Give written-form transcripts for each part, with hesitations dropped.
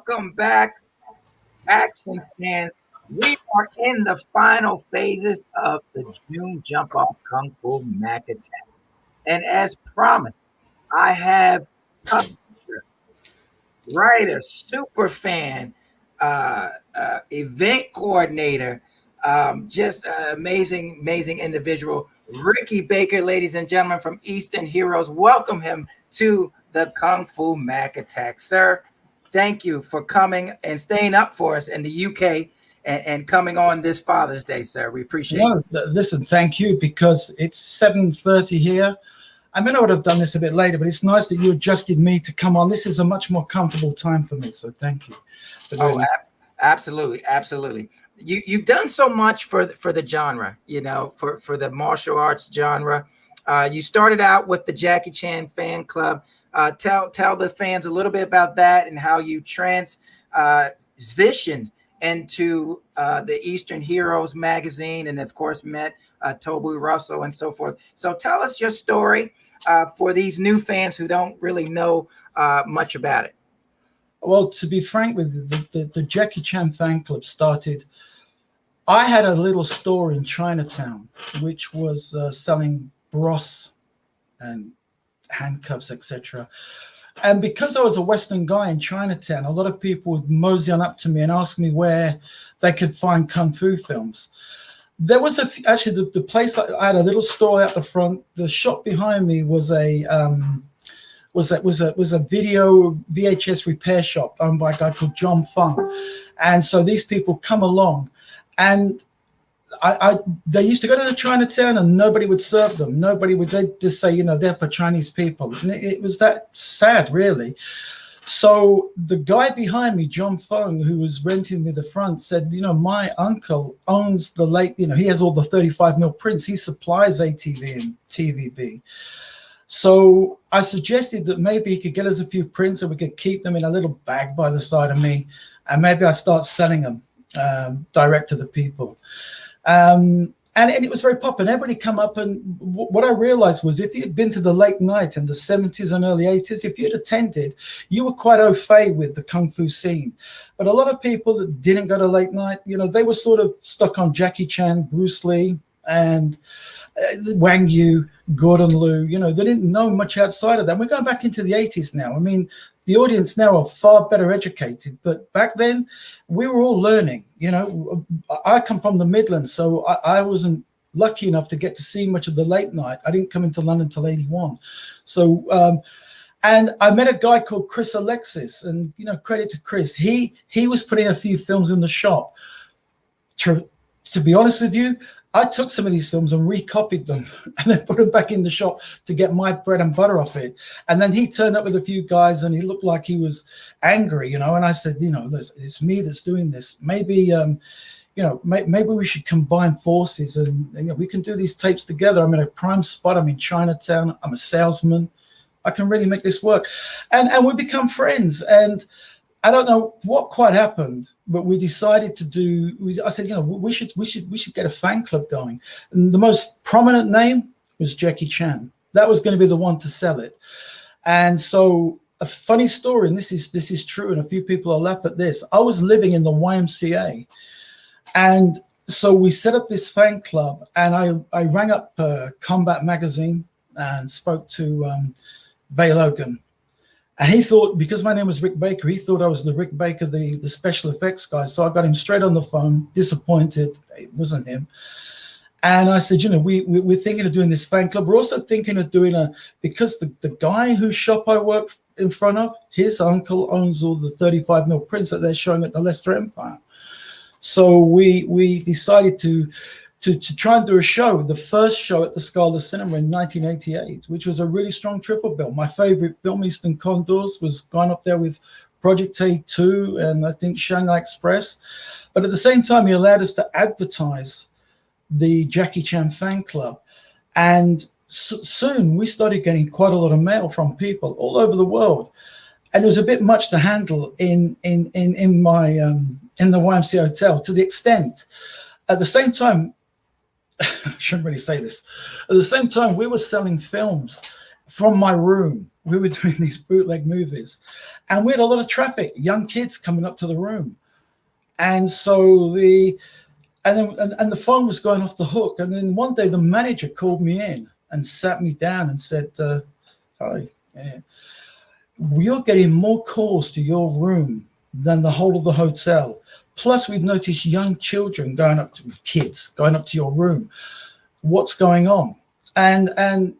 Welcome back, action fans. We are in the final phases of the June Jump Off Kung Fu MAAC attack. And as promised, I have publisher, writer, super fan, event coordinator, just an amazing individual, Ricky Baker, ladies and gentlemen, from Eastern Heroes. Welcome him to the Kung Fu MAAC attack. Sir, thank you for coming and staying up for us in the UK and coming on this Father's Day, sir. We appreciate it. Listen, thank you, because it's 7:30 here. I mean, I would have done this a bit later, but it's nice that you adjusted me to come on. This is a much more comfortable time for me, so thank you. Absolutely. You've done so much for the genre, for the martial arts genre. You started out with the Jackie Chan fan club. Tell the fans a little bit about that and how you transitioned into the Eastern Heroes magazine, and of course met Toby Russell and so forth. So tell us your story for these new fans who don't really know much about it. Well, to be frank with you, the Jackie Chan fan club started. I had a little store in Chinatown, which was selling bros and handcuffs, etc. And because I was a Western guy in Chinatown, a lot of people would mosey on up to me and ask me where they could find kung fu films. There was actually the place. I had a little store out the front. The shop behind me was a video VHS repair shop owned by a guy called John Fung. And so these people come along, and they used to go to the Chinatown and nobody would serve them. They'd just say, they're for Chinese people. And it was that sad, really. So the guy behind me, John Fung, who was renting me the front, said, my uncle owns he has all the 35mm prints. He supplies ATV and TVB. So I suggested that maybe he could get us a few prints and we could keep them in a little bag by the side of me. And maybe I start selling them direct to the people. And it was very popular. Everybody come up, and what I realized was, if you had been to the late night in the 70s and early 80s, if you'd attended, you were quite au fait with the kung fu scene. But a lot of people that didn't go to late night, they were sort of stuck on Jackie Chan, Bruce Lee, and Wang Yu, Gordon Liu. They didn't know much outside of that. We're going back into the 80s now. I mean, the audience now are far better educated, but back then we were all learning. I come from the Midlands, so I wasn't lucky enough to get to see much of the late night. I didn't come into London till 81. So, and I met a guy called Chris Alexis, and, credit to Chris. He was putting a few films in the shop. To be honest with you, I took some of these films and recopied them and then put them back in the shop to get my bread and butter off it. And then he turned up with a few guys and he looked like he was angry, and I said, it's me that's doing this. Maybe, maybe we should combine forces and we can do these tapes together. I'm in a prime spot. I'm in Chinatown. I'm a salesman. I can really make this work. And we become friends. And I don't know what quite happened, but we decided to do. I said, we should get a fan club going. And the most prominent name was Jackie Chan. That was going to be the one to sell it. And so, a funny story, and this is true, and a few people will laugh at this. I was living in the YMCA, and so we set up this fan club. And I rang up Combat Magazine and spoke to Bay Logan. And he thought, because my name was Rick Baker, he thought I was the Rick Baker, the special effects guy. So I got him straight on the phone, disappointed. It wasn't him. And I said, we're thinking of doing this fan club. We're also thinking of doing because the guy whose shop I work in front of, his uncle owns all the 35mm prints that they're showing at the Leicester Empire. So we decided to try and do a show, the first show at the Scala Cinema in 1988, which was a really strong triple bill. My favorite film, Eastern Condors, was going up there with Project A2 and I think Shanghai Express. But at the same time, he allowed us to advertise the Jackie Chan fan club. And soon we started getting quite a lot of mail from people all over the world. And it was a bit much to handle in the YMCA hotel, to the extent, at the same time, I shouldn't really say this. At the same time, we were selling films from my room. We were doing these bootleg movies, and we had a lot of traffic, young kids coming up to the room. And so and the phone was going off the hook. And then one day the manager called me in and sat me down and said, hi, you're getting more calls to your room than the whole of the hotel. Plus, we've noticed young children going up to your room. What's going on? And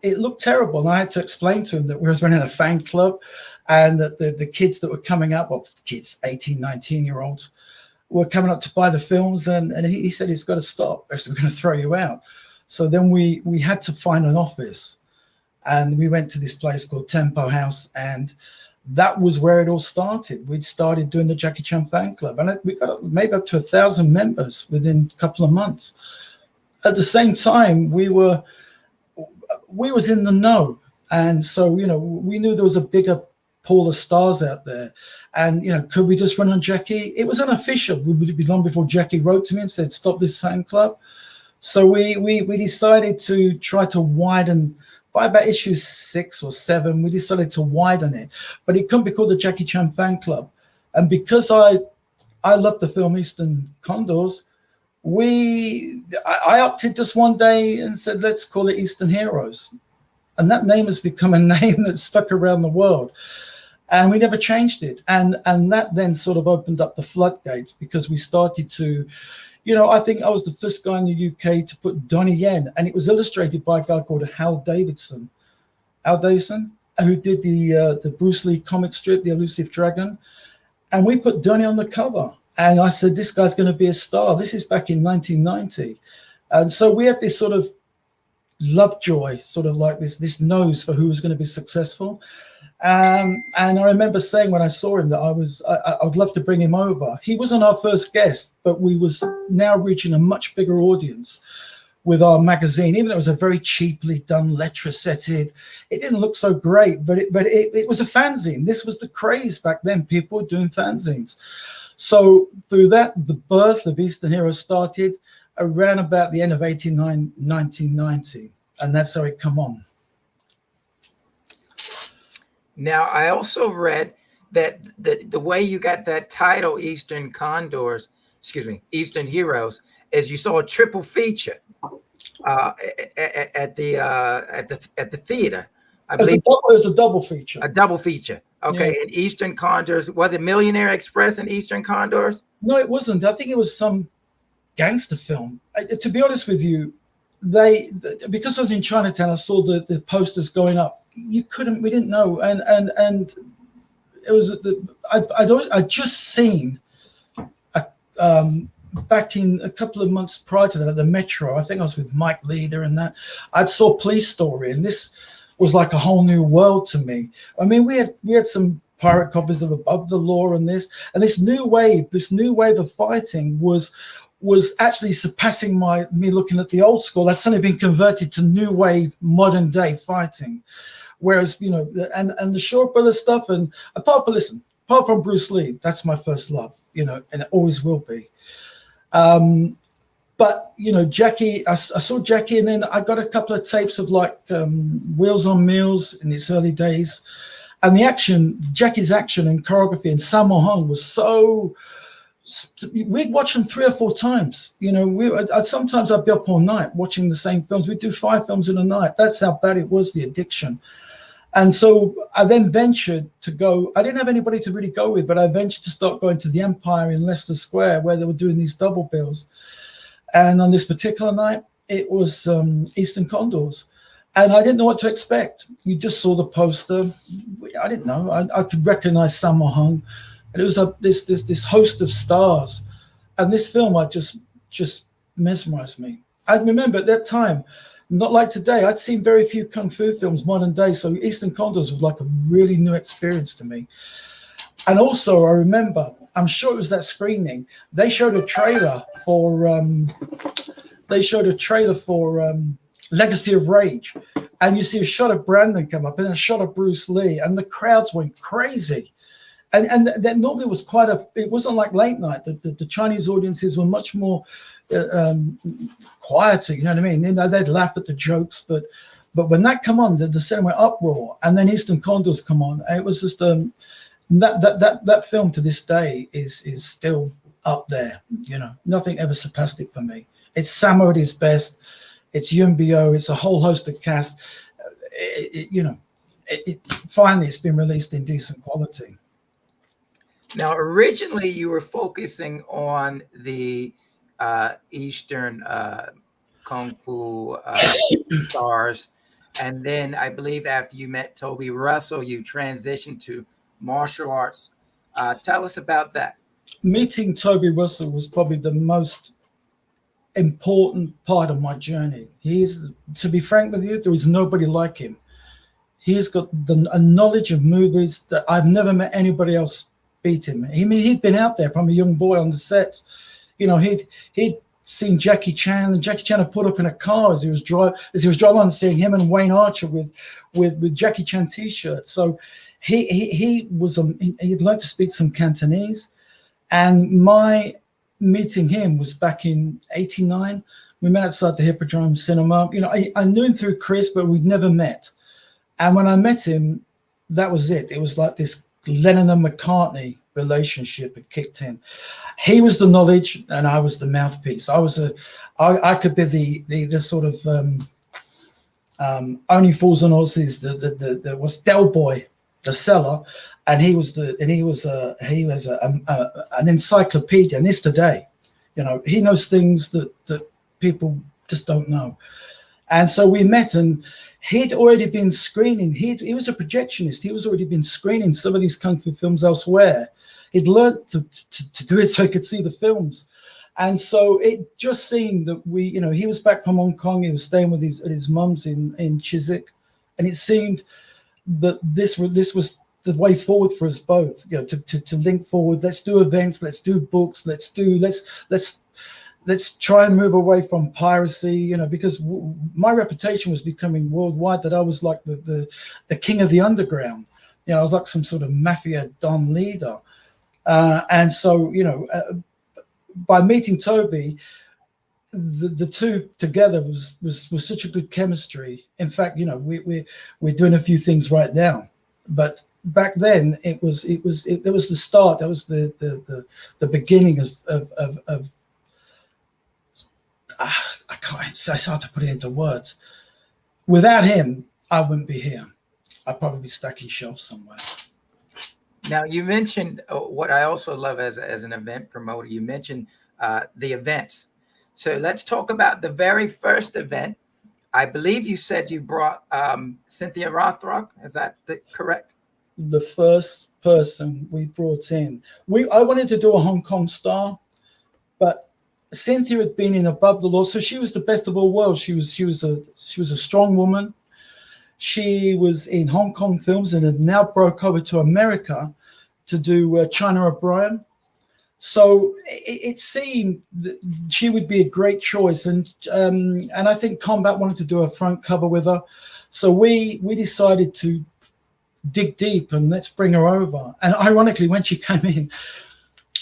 it looked terrible. And I had to explain to him that we were running a fan club, and that the kids that were coming up, well, kids, 18, 19-year-olds, were coming up to buy the films. And he said, it's got to stop, or we're going to throw you out. So then we had to find an office. And we went to this place called Tempo House, and that was where it all started. We'd started doing the Jackie Chan fan club, and we got maybe up to 1,000 members within a couple of months. At the same time, we was in the know, and so we knew there was a bigger pool of stars out there, and could we just run on Jackie? It was unofficial. We would be long before Jackie wrote to me and said, "Stop this fan club." So we decided to try to widen. By about issue 6 or 7, we decided to widen it, but it couldn't be called the Jackie Chan fan club. And because I love the film Eastern Condors, I opted just one day and said, let's call it Eastern Heroes. And that name has become a name that's stuck around the world. And we never changed it. And that then sort of opened up the floodgates, because we started to, I think I was the first guy in the UK to put Donnie Yen, and it was illustrated by a guy called Hal Davidson, who did the Bruce Lee comic strip, The Elusive Dragon. And we put Donnie on the cover. And I said, this guy's going to be a star. This is back in 1990. And so we had this sort of lovejoy, sort of like this nose for who was going to be successful. And I remember saying when I saw him that I would love to bring him over. He wasn't our first guest, but we was now reaching a much bigger audience with our magazine. Even though it was a very cheaply done, letter-setted, it didn't look so great, but it was a fanzine. This was the craze back then. People were doing fanzines. So through that, the birth of Eastern Heroes started around about the end of 1990, and that's how it come on. Now, I also read that the way you got that title, Eastern Heroes, is you saw a triple feature at the theater. I believe it was a double feature. A double feature. Okay, yeah. In Eastern Condors, was it Millionaire Express and Eastern Condors? No, it wasn't. I think it was some gangster film. To be honest with you, because I was in Chinatown, I saw the posters going up. We didn't know, and it was I'd just seen back in a couple of months prior to that at the Metro. I think I was with Mike Leader and that. I'd saw Police Story, and this was like a whole new world to me. I mean, we had some pirate copies of Above the Law and this new wave of fighting was actually surpassing me looking at the old school. That's suddenly been converted to new wave modern day fighting. Whereas, and the Shaw Brothers stuff, and apart from Bruce Lee, that's my first love, and it always will be. But, Jackie, I saw Jackie, and then I got a couple of tapes of like Wheels on Meals in its early days. And Jackie's action and choreography and Sammo Hung was so, we'd watch them 3 or 4 times. Sometimes I'd be up all night watching the same films. We'd do 5 films in a night. That's how bad it was, the addiction. And so I then ventured to go. I didn't have anybody to really go with, but I ventured to start going to the Empire in Leicester Square, where they were doing these double bills. And on this particular night, it was Eastern Condors. And I didn't know what to expect. You just saw the poster. I didn't know. I could recognize Sammo Hung. And it was this host of stars. And this film, just mesmerized me. I remember at that time, not like today, I'd seen very few Kung Fu films modern day. So Eastern Condors was like a really new experience to me. And also I remember, I'm sure it was that screening, they showed a trailer for Legacy of Rage. And you see a shot of Brandon come up and a shot of Bruce Lee, and the crowds went crazy. And that normally was it wasn't like late night. The Chinese audiences were much more quieter, you know what I mean? They'd laugh at the jokes, but But when that come on, the cinema uproar, and then Eastern Condors come on, it was just that film to this day is still up there. Nothing ever surpassed it for me. It's Samo at his best. It's Yunbyo. It's a whole host of cast. Finally, it's been released in decent quality. Now, originally, you were focusing on the Eastern Kung Fu stars. And then I believe after you met Toby Russell, you transitioned to martial arts. Tell us about that. Meeting Toby Russell was probably the most important part of my journey. To be frank with you, there is nobody like him. He's got a knowledge of movies that I've never met anybody else beat him. He'd been out there from a young boy on the sets. He'd seen Jackie Chan, and Jackie Chan had put up in a car as he was driving on, seeing him and Wayne Archer with Jackie Chan t-shirts. So he'd learned to speak some Cantonese, and my meeting him was back in '89. We met outside the Hippodrome Cinema. I knew him through Chris, but we'd never met. And when I met him, that was it. It was like this Lennon and McCartney relationship had kicked in. He was the knowledge, and I was the mouthpiece. I could be the sort of only fools and horses. The was Del Boy, the seller, and he was an encyclopedia. And this today, he knows things that people just don't know. And so we met, and he'd already been screening. He was a projectionist. He was already been screening some of these kung fu films elsewhere. He'd learned to do it so he could see the films. And so it just seemed that he was back from Hong Kong. He was staying with his mum's in Chiswick. And it seemed that this was the way forward for us both, to link forward. Let's do events. Let's do books. Let's try and move away from piracy, because my reputation was becoming worldwide, that I was like the king of the underground. I was like some sort of mafia don leader. And so, by meeting Toby, the two together was such a good chemistry. In fact, we're doing a few things right now, but back then it was the start. That was the beginning of I can't. It's hard to put it into words. Without him, I wouldn't be here. I'd probably be stuck in shelves somewhere. Now, you mentioned what I also love as an event promoter. You mentioned the events. So let's talk about the very first event. I believe you said you brought Cynthia Rothrock. Is that correct? The first person we brought in. I wanted to do a Hong Kong star, but Cynthia had been in Above the Law, so she was the best of all worlds. She was a strong woman. She was in Hong Kong films and had now broke over to America to do China O'Brien. So it seemed that she would be a great choice, and I think Combat wanted to do a front cover with her. So we decided to dig deep and let's bring her over. And ironically, when she came in,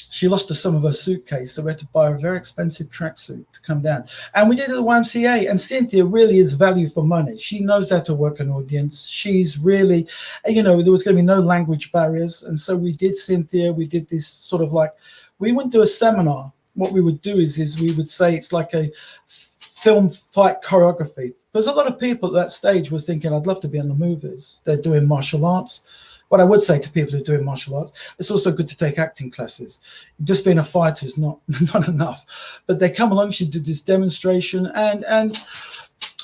she lost some of her suitcase, so we had to buy a very expensive tracksuit to come down. And we did it at the YMCA, and Cynthia really is value for money. She knows how to work an audience. She's really, there was going to be no language barriers. And so we did Cynthia. We did this sort of like, we wouldn't do a seminar. What we would do is we would say it's like a film fight choreography. Because a lot of people at that stage were thinking, I'd love to be in the movies. They're doing martial arts. What I would say to people who are doing martial arts, it's also good to take acting classes. Just being a fighter is not enough. But they come along, she did this demonstration, and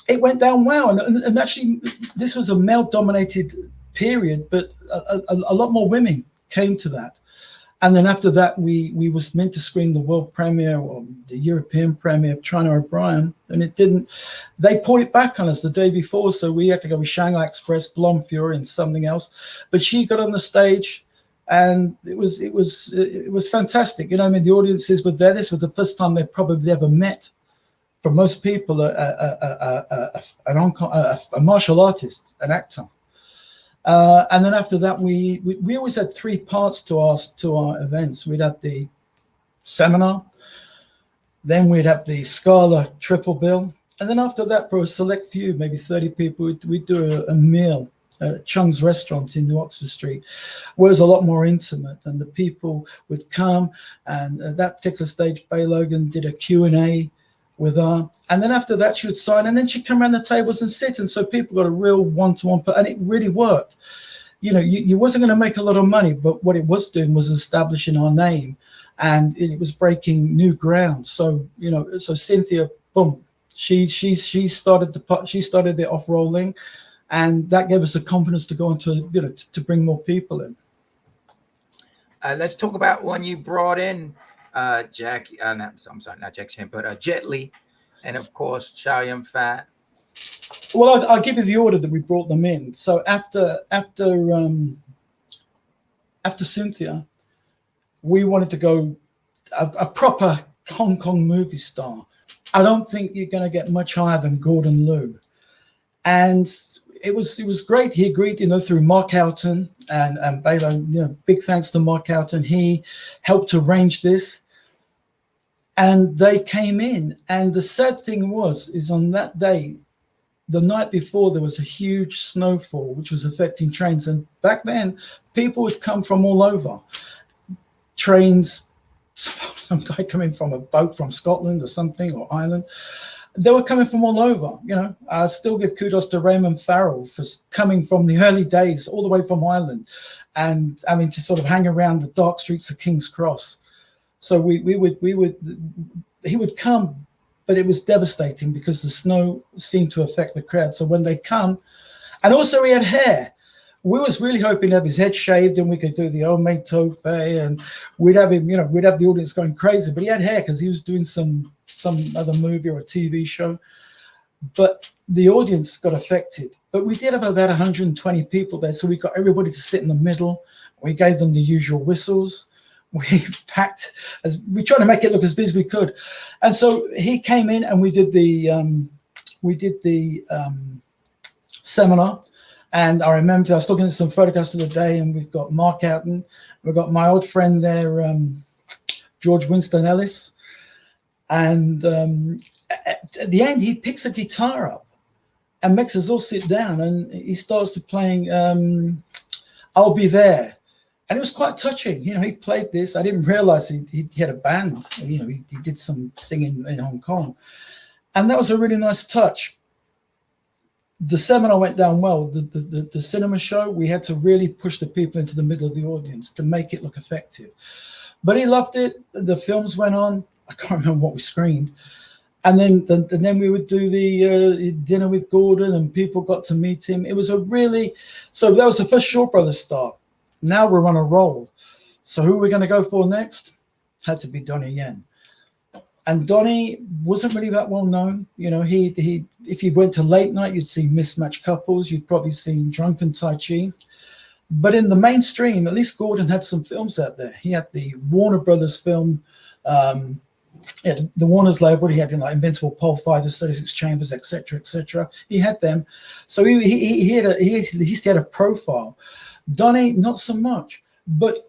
it went down well. And actually, this was a male-dominated period, but a lot more women came to that. And then after that, we was meant to screen the world premiere or the European premiere of China O'Brien, and it didn't. They pulled it back on us the day before, so we had to go with Shanghai Express, Blonde Fury, and something else. But she got on the stage, and it was fantastic. The audiences were there. This was the first time they probably ever met. For most people, a martial artist, an actor. And then after that, we always had three parts to our events. We'd have the seminar, then we'd have the Scala triple bill, And then after that, for a select few, maybe 30 people, we'd do a meal at Chung's restaurant in New Oxford Street, where it was a lot more intimate, and the people would come. And at that particular stage, Bay Logan did a Q&A with her. And then after that, she would sign, and then she'd come around the tables and sit. And so people got a real one-to-one, and it really worked. You know, you wasn't going to make a lot of money, but what it was doing was establishing our name, and it was breaking new ground. So, you know, so Cynthia, boom, she started it off rolling, and that gave us the confidence to go on to, you know, to bring more people in. Let's talk about when you brought in Jackie. I'm sorry, not Jackie Chan, but Jet Li, and of course Chow Yun Fat. Well, I'll give you the order that we brought them in. So after Cynthia, we wanted to go a proper Hong Kong movie star. I don't think you're going to get much higher than Gordon Liu, and it was great. He agreed, you know, through Mark Houghton and Baylor. You know, big thanks to Mark Houghton. He helped arrange this, and they came in. And the sad thing is on that day, the night before, there was a huge snowfall, which was affecting trains. And back then, people would come from all over. Trains, some guy coming from a boat from Scotland or something, or Ireland. They were coming from all over. You know, I still give kudos to Raymond Farrell for coming from the early days, all the way from Ireland, and I mean to sort of hang around the dark streets of King's Cross. So he would come, but it was devastating because the snow seemed to affect the crowd. So when they come, and also he had hair. We was really hoping to have his head shaved and we could do the homemade tofe, and we'd have him, you know, we'd have the audience going crazy. But he had hair because he was doing some other movie or a TV show. But the audience got affected. But we did have about 120 people there, so we got everybody to sit in the middle. We gave them the usual whistles. We packed, as we tried to make it look as big as we could. And so he came in and we did the seminar. And I remember I was looking at some photographs of the day, and we've got Mark Houghton, we've got my old friend there, George Winston Ellis. And at the end, he picks a guitar up and makes us all sit down, and he starts to playing I'll Be There. And it was quite touching. You know, he played this. I didn't realize he had a band. You know, he did some singing in Hong Kong. And that was a really nice touch. The seminar went down well. The cinema show, we had to really push the people into the middle of the audience to make it look effective. But he loved it. The films went on. I can't remember what we screened. And then we would do the dinner with Gordon, and people got to meet him. It was so that was the first Shaw Brothers start. Now we're on a roll. So who are we going to go for next? Had to be Donnie Yen. And Donnie wasn't really that well known. You know, he if you went to late night, you'd see Mismatched Couples. You'd probably seen Drunken Tai Chi. But in the mainstream, at least Gordon had some films out there. He had the Warner Brothers film, the Warner's label. He had, you know, Invincible Pole Fighters, 36 Chambers, etc., etc. He had them. So he had a profile. Donnie, not so much. But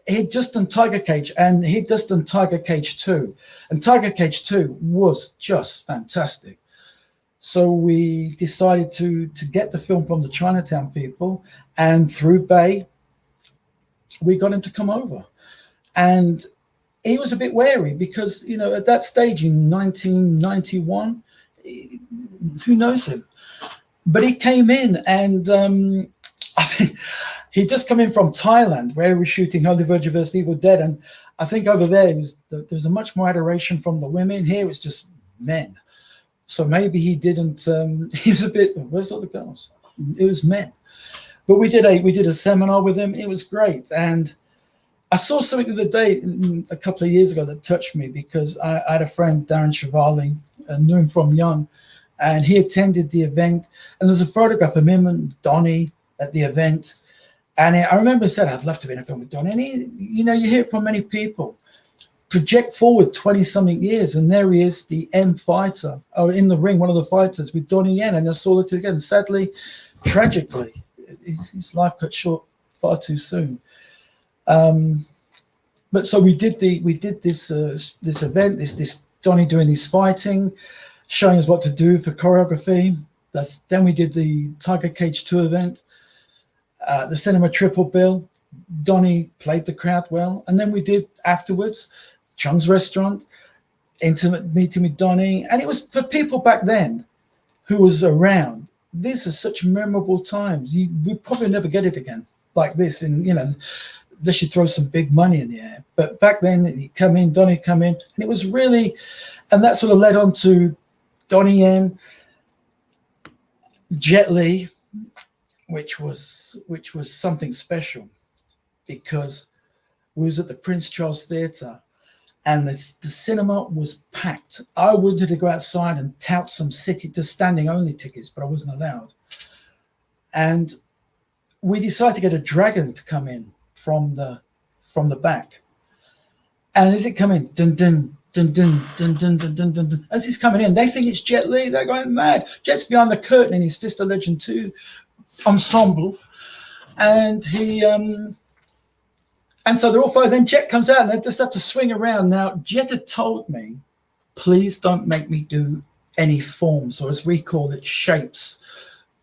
he'd just done Tiger Cage, and he'd just done Tiger Cage 2. And Tiger Cage 2 was just fantastic. So we decided to get the film from the Chinatown people, and through Bay, we got him to come over. And he was a bit wary because, you know, at that stage in 1991, who knows him? But he came in, and I think he'd just come in from Thailand, where he was shooting Holy Virgin vs. Evil Dead. And I think over there, there was a much more adoration from the women. Here it was just men. So maybe he didn't, he was a bit, where's all the girls? It was men. But we did a seminar with him. It was great. And I saw something the other day, a couple of years ago, that touched me, because I had a friend, Darren Chevali, knew him from young, and he attended the event. And there's a photograph of him and Donnie at the event. And I remember he said, I'd love to be in a film with Donnie. And he, you know, you hear it from many people. Project forward 20-something years, and there he is, the M fighter, in the ring, one of the fighters with Donnie Yen. And I saw it again. Sadly, tragically, his life cut short far too soon. But so we did this event, this Donnie doing his fighting. showing us what to do for choreography. Then we did the Tiger Cage 2 event, the Cinema Triple Bill. Donnie played the crowd well. And then we did afterwards, Chung's Restaurant, intimate meeting with Donnie. And it was for people back then who was around. These are such memorable times. We probably never get it again like this. And, they should throw some big money in the air. But back then, Donnie come in, and it was really, and that sort of led on to Donnie Yen, Jet Li, which was something special, because we was at the Prince Charles Theatre, and the cinema was packed. I wanted to go outside and tout some just standing only tickets, but I wasn't allowed. And we decided to get a dragon to come in from the back. And as it come in, dun dun dun dun dun dun dun dun dun, dun, as he's coming in, they think it's Jet Li. They're going mad. Jet's behind the curtain in his Fist of Legend 2 ensemble, and and so they're all fine. Then Jet comes out, and they just have to swing around. Now, Jet had told me, please don't make me do any forms, or as we call it, shapes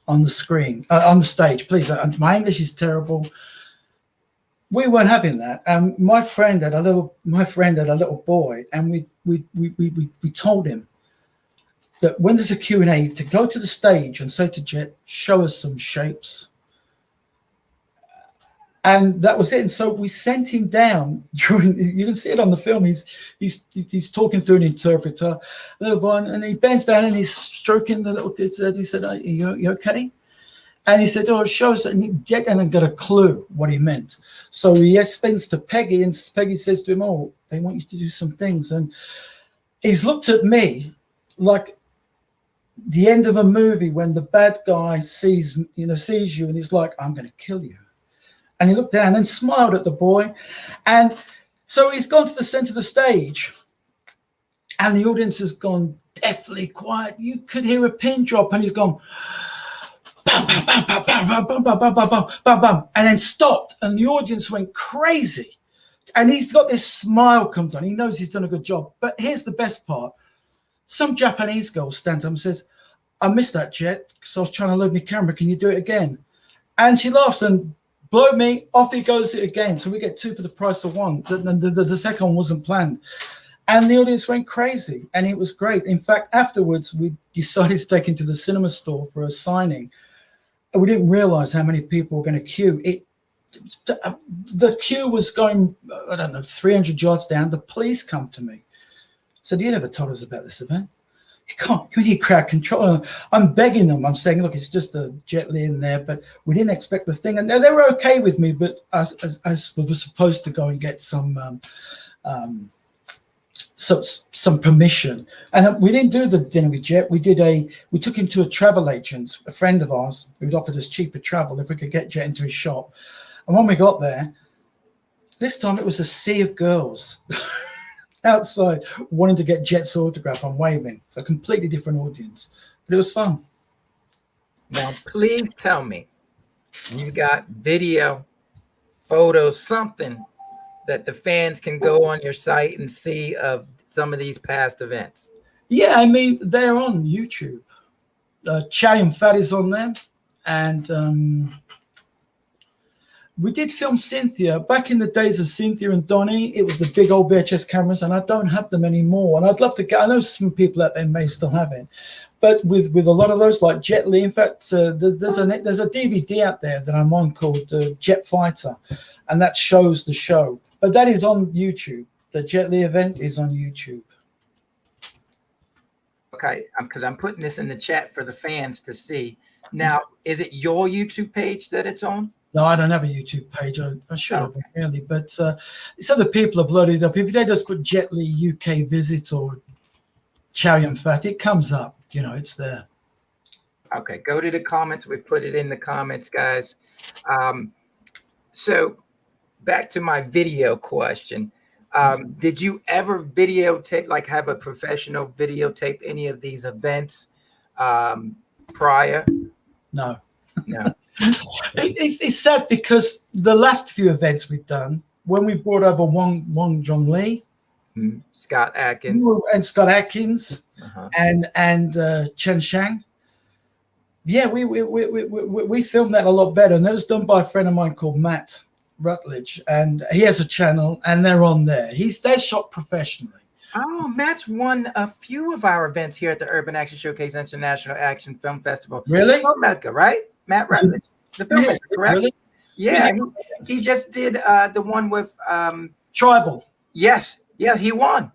on the screen, on the stage. Please, my English is terrible. We weren't having that. My friend had a little boy, and we told him that when there's a Q&A, to go to the stage and say to Jet, show us some shapes. And that was it. And so we sent him down during, you can see it on the film, he's talking through an interpreter, little boy, and he bends down and he's stroking the little kid's head. He said, are you okay? And he said, oh, it shows that. And Jet hadn't got a clue what he meant. So he explains to Peggy, and Peggy says to him, oh, they want you to do some things. And he's looked at me like the end of a movie when the bad guy sees you, and he's like, I'm going to kill you. And he looked down and smiled at the boy. And so he's gone to the center of the stage, and the audience has gone deathly quiet. You could hear a pin drop, and he's gone, bam, bam, bam, bam, bam, bam, bam, bam, bam, bam, bam, and then stopped, and the audience went crazy. And he's got this smile comes on. He knows he's done a good job. But here's the best part. Some Japanese girl stands up and says, I missed that, Jet, because I was trying to load my camera. Can you do it again? And she laughs and blow me, off he goes again. So we get 2 for the price of 1. The second one wasn't planned. And the audience went crazy, and it was great. In fact, afterwards, we decided to take him to the cinema store for a signing. And we didn't realize how many people were going to queue. The queue was going, 300 yards down. The police come to me. Said, you never told us about this event. You need crowd control. I'm begging them. I'm saying, look, it's just a Jet Li in there, but we didn't expect the thing. And they were okay with me, but as we were supposed to go and get some permission. And we didn't do the dinner with Jet. We took him to a travel agent, a friend of ours, who'd offered us cheaper travel if we could get Jet into his shop. And when we got there, this time it was a sea of girls outside wanting to get Jet's autograph. I'm waving. So a completely different audience, but it was fun. Now, please tell me you got video, photos, something that the fans can go on your site and see of some of these past events. Yeah, I mean, they're on YouTube. Chow Yun Fat is on there. And we did film Cynthia. Back in the days of Cynthia and Donnie, it was the big old VHS cameras, and I don't have them anymore. And I'd love to I know some people out there may still have it. But with a lot of those, like Jet Li, in fact, there's a DVD out there that I'm on called Jet Fighter, and that shows the show. But that is on YouTube. The Jet Li event is on YouTube. Okay, because I'm putting this in the chat for the fans to see. Now, is it your YouTube page that it's on? No, I don't have a YouTube page. I should have, really. But some other people have loaded it up. If they just put Jet Li UK Visit or Chow Yun Fat, it comes up. It's there. Okay, go to the comments. We put it in the comments, guys. So back to my video question. Did you ever videotape, like have a professional videotape any of these events prior? No. No. It's sad because the last few events we've done, when we brought over Wong Jong Lee, Scott Atkins and Scott Atkins and Chen Shang. Yeah, we filmed that a lot better, and that was done by a friend of mine called Matt Rutledge, and he has a channel, and they're on there. They're shot professionally. Oh, Matt's won a few of our events here at the Urban Action Showcase International Action Film Festival. Really? He's a filmmaker, right? Matt Rutledge. He's a filmmaker, correct? Really? Yeah, he just did the one with Tribal. Yes, yeah, he won.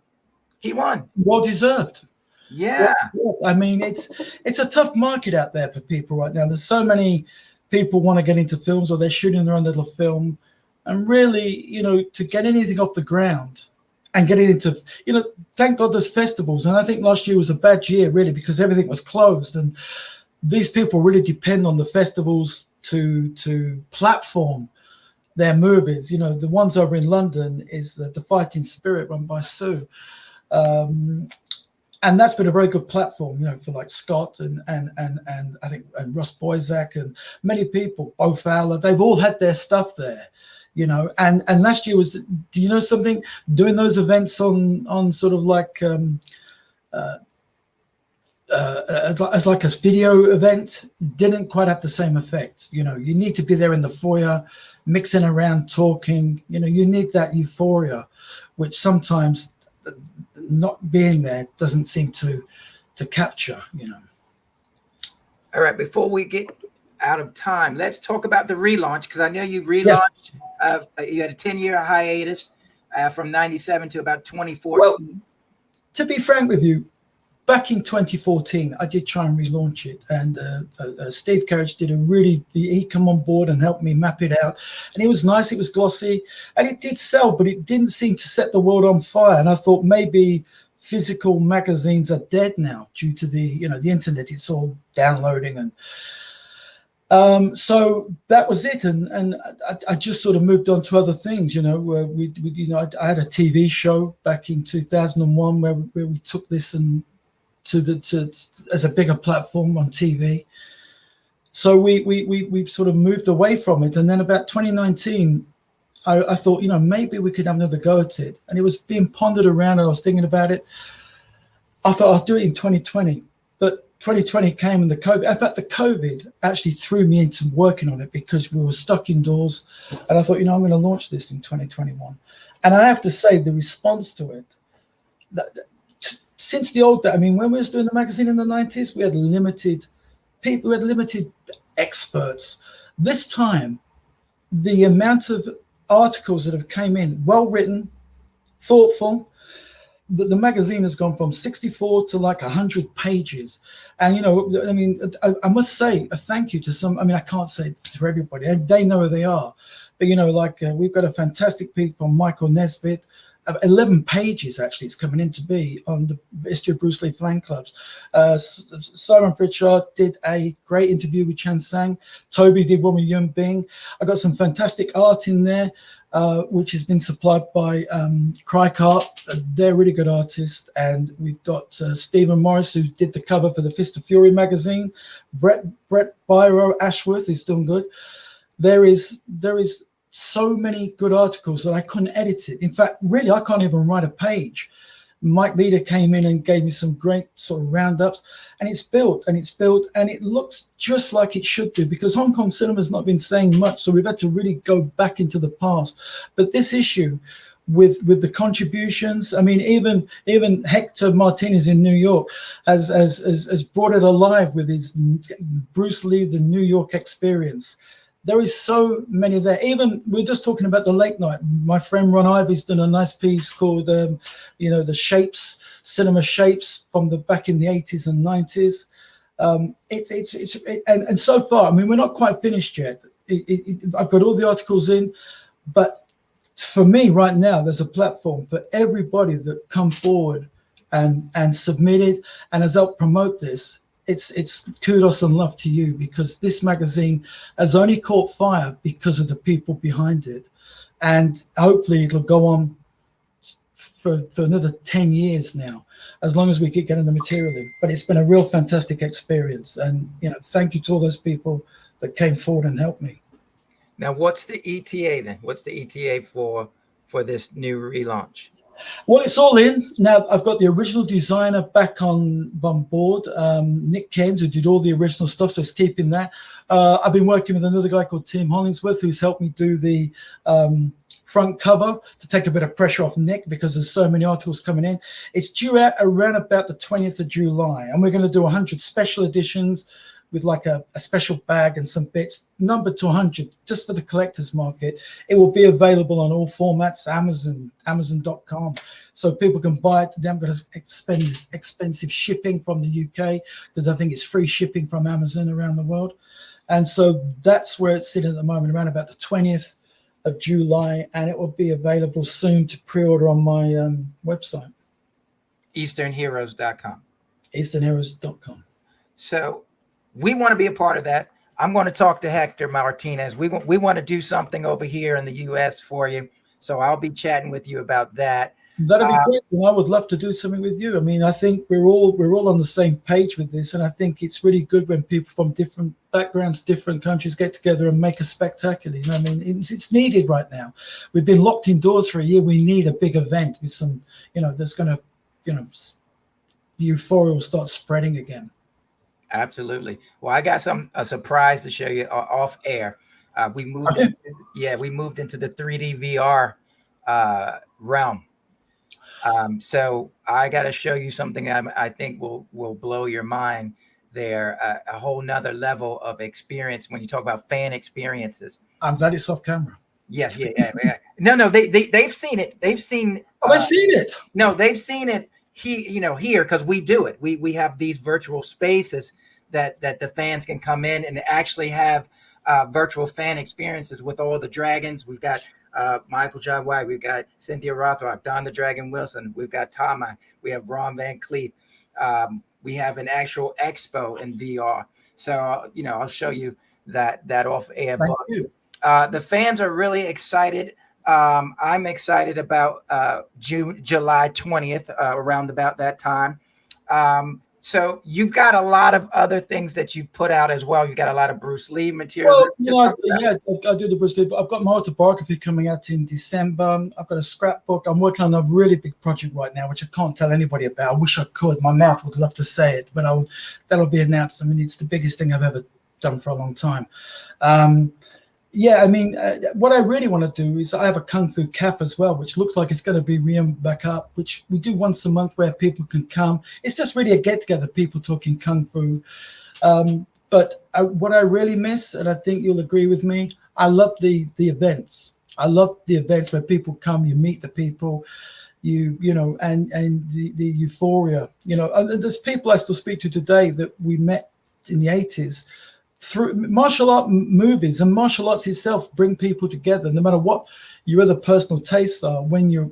He won. Well deserved. Yeah. I mean, it's a tough market out there for people right now. There's so many people want to get into films, or they're shooting their own little film, and really, to get anything off the ground and get it into, thank God there's festivals. And I think last year was a bad year, really, because everything was closed, and these people really depend on the festivals to platform their movies. The ones over in London is the Fighting Spirit, run by Sue. And that's been a very good platform, for like Scott and I think and Russ Boyzak and many people, Bo Fowler, they've all had their stuff there, and last year was, do you know something, doing those events on sort of like as like a video event didn't quite have the same effect. You need to be there in the foyer, mixing around, talking, you need that euphoria, which sometimes not being there doesn't seem to capture. All right, before we get out of time, let's talk about the relaunch, because I know you relaunched. You had a 10-year hiatus from 97 to about 2014. Well, to be frank with you, back in 2014, I did try and relaunch it, and Steve Carriage he come on board and helped me map it out, and it was nice, it was glossy, and it did sell, but it didn't seem to set the world on fire. And I thought maybe physical magazines are dead now due to the internet. It's all downloading, and so that was it, and I just sort of moved on to other things. I had a TV show back in 2001 where we took this and to as a bigger platform on TV. So we sort of moved away from it, and then about 2019, I thought, maybe we could have another go at it, and it was being pondered around, and I was thinking about it. I thought I'll do it in 2020, but 2020 came, and the COVID actually threw me into working on it because we were stuck indoors, and I thought, I'm going to launch this in 2021, and I have to say the response to it. Since the old day, I mean, when we was doing the magazine in the 90s, we had limited people, we had limited experts. This time, the amount of articles that have came in, well written, thoughtful, the magazine has gone from 64 to like 100 pages. And, I must say a thank you to some, I can't say it to everybody, they know who they are. But, we've got a fantastic piece from Michael Nesbitt, 11 pages actually it's coming in to be on the history of Bruce Lee fan clubs. Simon Pritchard did a great interview with Chan Sang. Toby did one with Yun Bing. I got some fantastic art in there, which has been supplied by Crike Art. They're really good artists. And we've got Stephen Morris, who did the cover for the Fist of Fury magazine. Brett Byro Ashworth is doing good. There is so many good articles that I couldn't edit it. In fact, really, I can't even write a page. Mike Leader came in and gave me some great sort of roundups, and it's built, and it looks just like it should do, because Hong Kong cinema's not been saying much, so we've had to really go back into the past. But this issue with the contributions, even Hector Martinez in New York has brought it alive with his Bruce Lee, the New York experience. There is so many there. Even we're just talking about the late night. My friend Ron Ivy's done a nice piece called, the shapes, cinema shapes from the back in the 80s and 90s. And so far, we're not quite finished yet. I've got all the articles in, but for me right now, there's a platform for everybody that come forward and submitted and has helped promote this. It's kudos and love to you, because this magazine has only caught fire because of the people behind it, and hopefully it'll go on for another 10 years now, as long as we keep getting the material in. But it's been a real fantastic experience, and thank you to all those people that came forward and helped me. Now, what's the ETA then? What's the ETA for this new relaunch? Well, it's all in now. I've got the original designer back on board, Nick Kens, who did all the original stuff, so it's keeping that. I've been working with another guy called Tim Hollingsworth, who's helped me do the front cover to take a bit of pressure off Nick because there's so many articles coming in. It's due out around about the 20th of July, and we're going to do 100 special editions with like a special bag and some bits numbered to 100 just for the collector's market. It will be available on all formats, amazon.com, so people can buy it. They haven't got to expend expensive shipping from the UK, because I think it's free shipping from Amazon around the world. And so that's where it's sitting at the moment, around about the 20th of July, and it will be available soon to pre-order on my website. EasternHeroes.com. EasternHeroes.com. So we want to be a part of that. I'm going to talk to Hector Martinez. We want to do something over here in the U.S. for you. So I'll be chatting with you about that. That'd be great. And I would love to do something with you. I mean, I think we're all on the same page with this, and I think it's really good when people from different backgrounds, different countries get together and make a spectacular. You know, I mean, it's needed right now. We've been locked indoors for a year. We need a big event with some, that's going to, the euphoria will start spreading again. Absolutely. Well, I got a surprise to show you off air. We moved into the 3D VR realm. So I got to show you something I think will blow your mind there. A whole nother level of experience when you talk about fan experiences. I'm glad it's off camera. Yeah. No, they've seen it. They've seen. They've seen it. No, they've seen it. Here, because we do it. We have these virtual spaces that the fans can come in and actually have virtual fan experiences with all the dragons. We've got Michael John White, we've got Cynthia Rothrock, Don the Dragon Wilson, we've got Tama, we have Ron Van Cleef. We have an actual expo in VR. So I'll show you that off air. The fans are really excited. I'm excited about July 20th, around about that time. So you've got a lot of other things that you've put out as well. You've got a lot of Bruce Lee materials. Well, I do the Bruce Lee, but I've got my autobiography coming out in December. I've got a scrapbook. I'm working on a really big project right now, which I can't tell anybody about. I wish I could. My mouth would love to say it, but that'll be announced. I mean, it's the biggest thing I've ever done for a long time. What I really want to do is I have a Kung Fu Cafe as well, which looks like it's going to be back up, which we do once a month where people can come. It's just really a get-together, people talking Kung Fu. But what I really miss, and I think you'll agree with me, I love the events. I love the events where people come, you meet the people, and the euphoria. And there's people I still speak to today that we met in the 80s. Through martial art movies, and martial arts itself bring people together, no matter what your other personal tastes are. When you're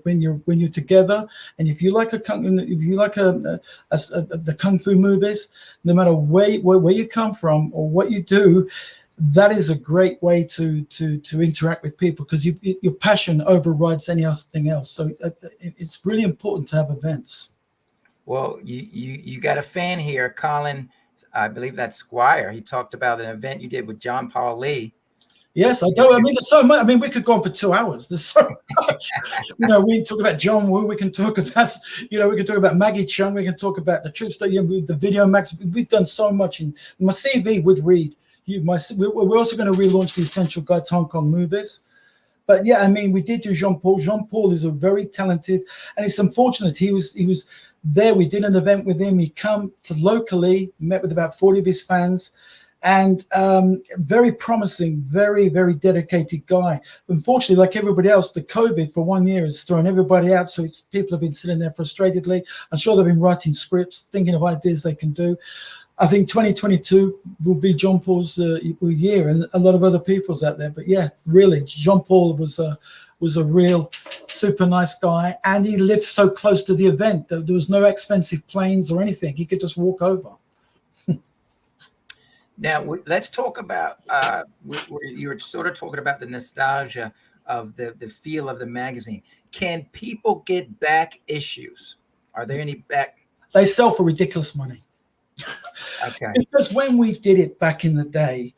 together, and if you like the kung fu movies, no matter where you come from or what you do, that is a great way to interact with people, because your passion overrides anything else. So it's really important to have events. Well, you got a fan here, Colin. I believe that's Squire. He talked about an event you did with John Paul Lee. Yes, I do. I mean, there's so much. I mean, we could go on for 2 hours. There's so much. We can talk about John Woo. We can talk about, we can talk about Maggie Chung. We can talk about the Troops, the Video Max. We've done so much. And my CV would read. We're also going to relaunch the Essential Guide to Hong Kong movies. But yeah, I mean, we did do Jean Paul. Jean Paul is a very talented, and it's unfortunate he was there. We did an event with him. He came to locally, met with about 40 of his fans, and very promising, very, very dedicated guy. Unfortunately, like everybody else, the COVID for 1 year has thrown everybody out. So people have been sitting there frustratedly. I'm sure they've been writing scripts, thinking of ideas they can do. I think 2022 will be John Paul's year, and a lot of other people's out there. But yeah, really, Jean Paul was a real super nice guy, and he lived so close to the event that there was no expensive planes or anything. He could just walk over. Now let's talk about you were sort of talking about the nostalgia of the feel of the magazine. Can people get back issues? Are there any back? They sell for ridiculous money. Okay. Because when we did it back in the day,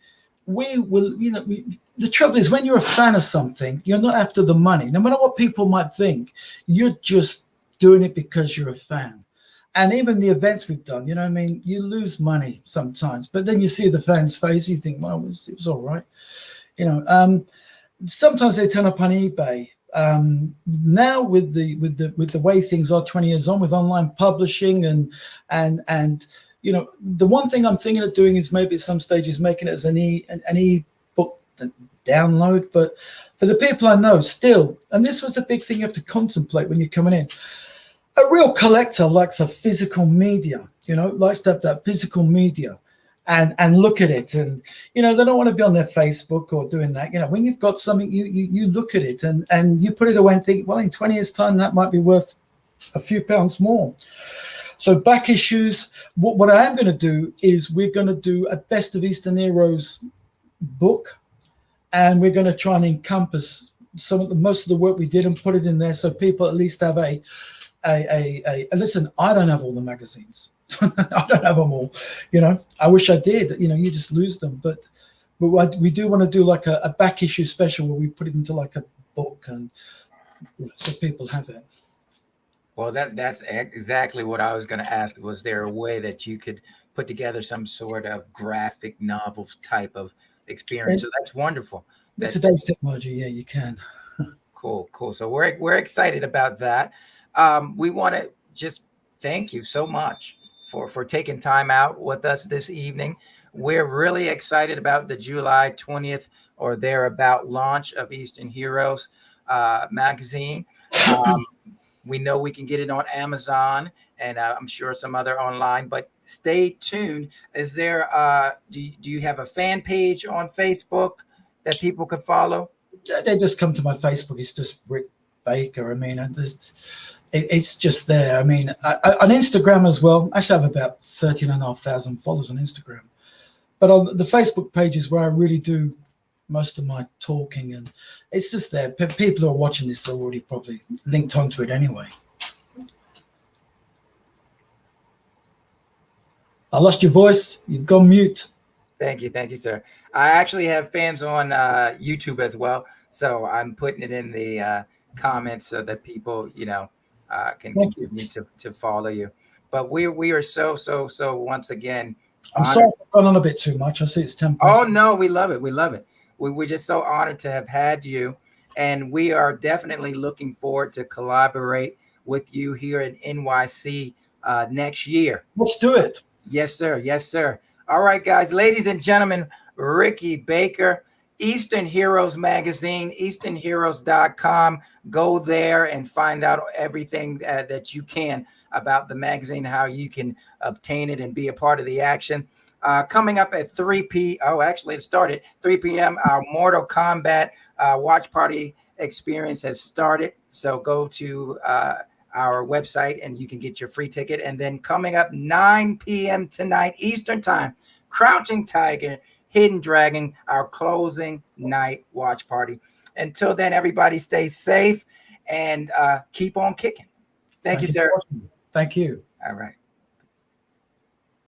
we will, the trouble is when you're a fan of something, you're not after the money. No matter what people might think, you're just doing it because you're a fan. And even the events we've done, you lose money sometimes, but then you see the fans' face, you think, well, it was all right. Sometimes they turn up on eBay. Now with the way things are 20 years on with online publishing and the one thing I'm thinking of doing is maybe at some stage is making it as an e-book download. But for the people I know still, and this was a big thing you have to contemplate when you're coming in, a real collector likes a physical media, likes to have that physical media and look at it. And, they don't want to be on their Facebook or doing that. When you've got something, you look at it and you put it away and think, well, in 20 years time, that might be worth a few pounds more. So back issues, what I am going to do is we're going to do a Best of Eastern Heroes book, and we're going to try and encompass most of the work we did and put it in there so people at least have a listen. I don't have all the magazines. I don't have them all. I wish I did. You just lose them. But we do want to do like a back issue special where we put it into like a book and so people have it. Well, that's exactly what I was going to ask. Was there a way that you could put together some sort of graphic novel type of experience? So that's wonderful. With today's technology, yeah, you can. Cool. So we're excited about that. We want to just thank you so much for taking time out with us this evening. We're really excited about the July 20th or thereabout launch of Eastern Heroes magazine. We know we can get it on Amazon and I'm sure some other online, but stay tuned. Is there, do you have a fan page on Facebook that people can follow? They just come to my Facebook. It's just Rick Baker. I mean, it's just there. I mean, on Instagram as well. I actually have about 13,500 followers on Instagram. But on the Facebook page is where I really do most of my talking, and it's just there. People who are watching this are already probably linked onto it anyway. I lost your voice. You've gone mute. Thank you, sir. I actually have fans on YouTube as well, so I'm putting it in the comments so that people, can continue to follow you. But we are so once again. I'm sorry I've gone on a bit too much. I see it's 10. Oh no, we love it. We're just so honored to have had you, and we are definitely looking forward to collaborate with you here in NYC next year. Let's do it. Yes, sir. All right, guys, ladies and gentlemen, Ricky Baker, Eastern Heroes Magazine, easternheroes.com. Go there and find out everything that you can about the magazine, how you can obtain it and be a part of the action. Coming up at 3 p.m. Oh, actually, it started 3 p.m. Our Mortal Kombat watch party experience has started. So go to our website and you can get your free ticket. And then coming up 9 p.m. tonight, Eastern Time, Crouching Tiger, Hidden Dragon, our closing night watch party. Until then, everybody stay safe and keep on kicking. Thank you, sir. Thank you. All right.